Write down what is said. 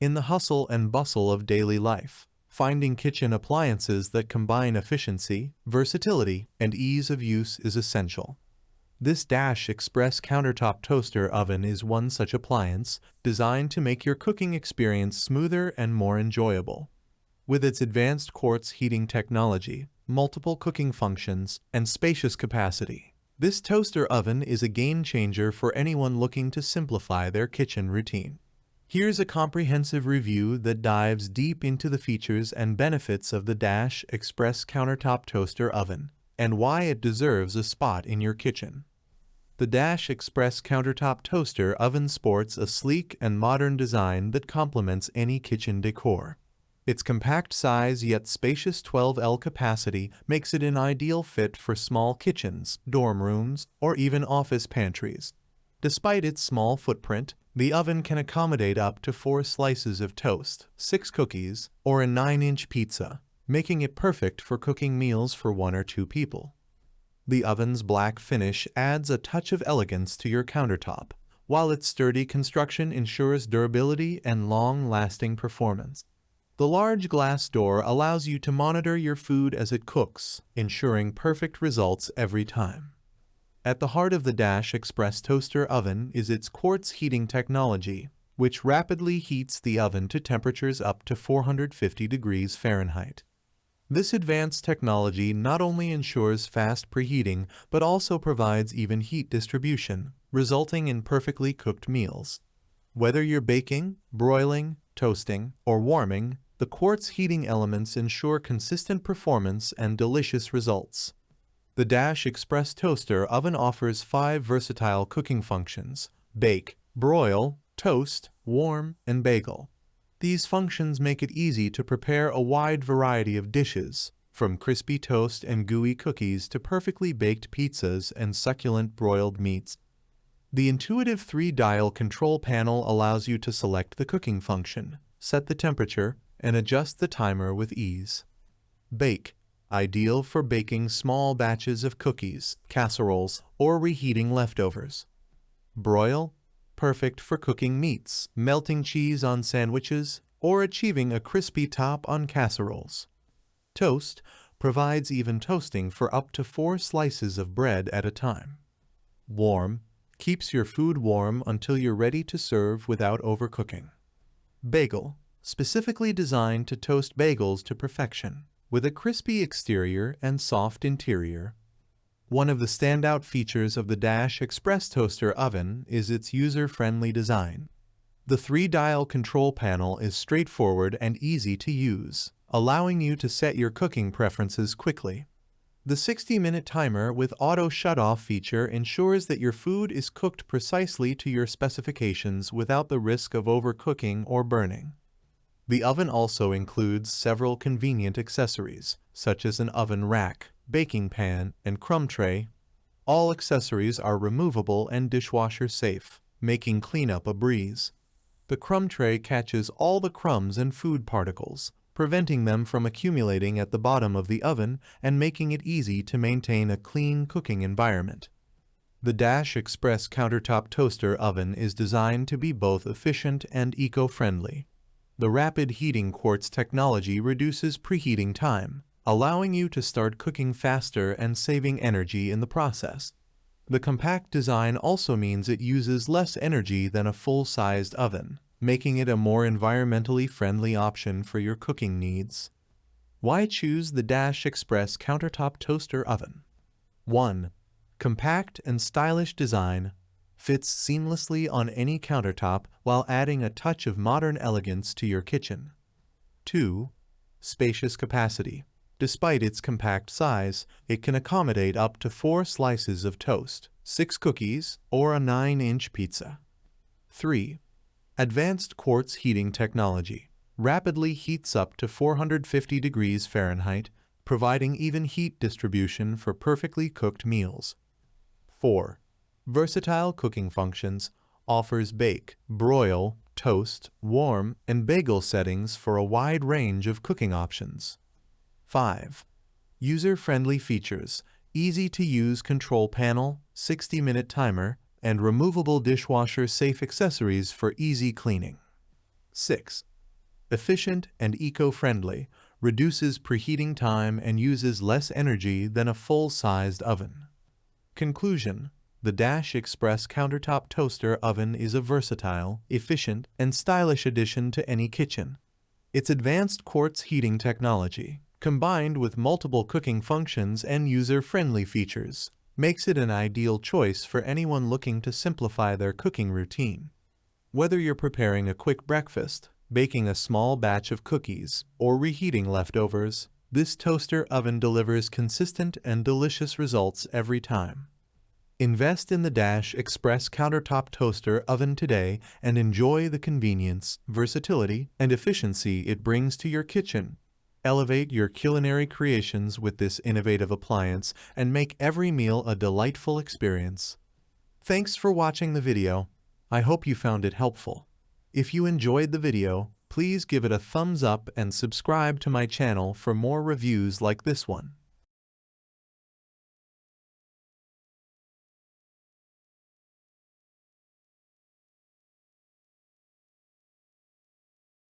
In the hustle and bustle of daily life, finding kitchen appliances that combine efficiency, versatility, and ease of use is essential. This Dash Express countertop toaster oven is one such appliance, designed to make your cooking experience smoother and more enjoyable. With its advanced quartz heating technology, multiple cooking functions, and spacious capacity, this toaster oven is a game changer for anyone looking to simplify their kitchen routine. Here's a comprehensive review that dives deep into the features and benefits of the Dash Express countertop toaster oven, and why it deserves a spot in your kitchen. The Dash Express countertop toaster oven sports a sleek and modern design that complements any kitchen decor. Its compact size yet spacious 12L capacity makes it an ideal fit for small kitchens, dorm rooms, or even office pantries. Despite its small footprint, the oven can accommodate up to 4 slices of toast, 6 cookies, or a 9-inch pizza, making it perfect for cooking meals for 1 or 2 people. The oven's black finish adds a touch of elegance to your countertop, while its sturdy construction ensures durability and long-lasting performance. The large glass door allows you to monitor your food as it cooks, ensuring perfect results every time. At the heart of the Dash Express toaster oven is its quartz heating technology, which rapidly heats the oven to temperatures up to 450 degrees Fahrenheit. This advanced technology not only ensures fast preheating, but also provides even heat distribution, resulting in perfectly cooked meals. Whether you're baking, broiling, toasting, or warming, the quartz heating elements ensure consistent performance and delicious results. The Dash Express toaster oven offers 5 versatile cooking functions: bake, broil, toast, warm, and bagel. These functions make it easy to prepare a wide variety of dishes, from crispy toast and gooey cookies to perfectly baked pizzas and succulent broiled meats. The intuitive 3-dial control panel allows you to select the cooking function, set the temperature, and adjust the timer with ease. Bake, ideal for baking small batches of cookies, casseroles, or reheating leftovers. Broil, perfect for cooking meats, melting cheese on sandwiches, or achieving a crispy top on casseroles. Toast provides even toasting for up to 4 slices of bread at a time. Warm keeps your food warm until you're ready to serve without overcooking. Bagel, specifically designed to toast bagels to perfection, with a crispy exterior and soft interior. One of the standout features of the Dash Express toaster oven is its user-friendly design. The 3-dial control panel is straightforward and easy to use, allowing you to set your cooking preferences quickly. The 60-minute timer with auto shut-off feature ensures that your food is cooked precisely to your specifications without the risk of overcooking or burning. The oven also includes several convenient accessories, such as an oven rack, baking pan, and crumb tray. All accessories are removable and dishwasher safe, making cleanup a breeze. The crumb tray catches all the crumbs and food particles, preventing them from accumulating at the bottom of the oven and making it easy to maintain a clean cooking environment. The Dash Express countertop toaster oven is designed to be both efficient and eco-friendly. The rapid heating quartz technology reduces preheating time, allowing you to start cooking faster and saving energy in the process. The compact design also means it uses less energy than a full-sized oven, making it a more environmentally friendly option for your cooking needs. Why choose the Dash Express countertop toaster oven? 1. Compact and stylish design. Fits seamlessly on any countertop while adding a touch of modern elegance to your kitchen. 2. Spacious capacity. Despite its compact size, it can accommodate up to 4 slices of toast, 6 cookies, or a 9-inch pizza. 3. Advanced quartz heating technology. Rapidly heats up to 450 degrees Fahrenheit, providing even heat distribution for perfectly cooked meals. 4. Versatile cooking functions. Offers bake, broil, toast, warm, and bagel settings for a wide range of cooking options. 5. User-friendly features. Easy-to-use control panel, 60-minute timer, and removable dishwasher-safe accessories for easy cleaning. 6. efficient and eco-friendly, reduces preheating time and uses less energy than a full-sized oven. Conclusion: the Dash Express Countertop Toaster Oven is a versatile, efficient, and stylish addition to any kitchen. Its advanced quartz heating technology, combined with multiple cooking functions and user-friendly features, makes it an ideal choice for anyone looking to simplify their cooking routine. Whether you're preparing a quick breakfast, baking a small batch of cookies, or reheating leftovers, this toaster oven delivers consistent and delicious results every time. Invest in the Dash Express Countertop Toaster Oven today and enjoy the convenience, versatility, and efficiency it brings to your kitchen. Elevate your culinary creations with this innovative appliance and make every meal a delightful experience. Thanks for watching the video. I hope you found it helpful. If you enjoyed the video, please give it a thumbs up and subscribe to my channel for more reviews like this one.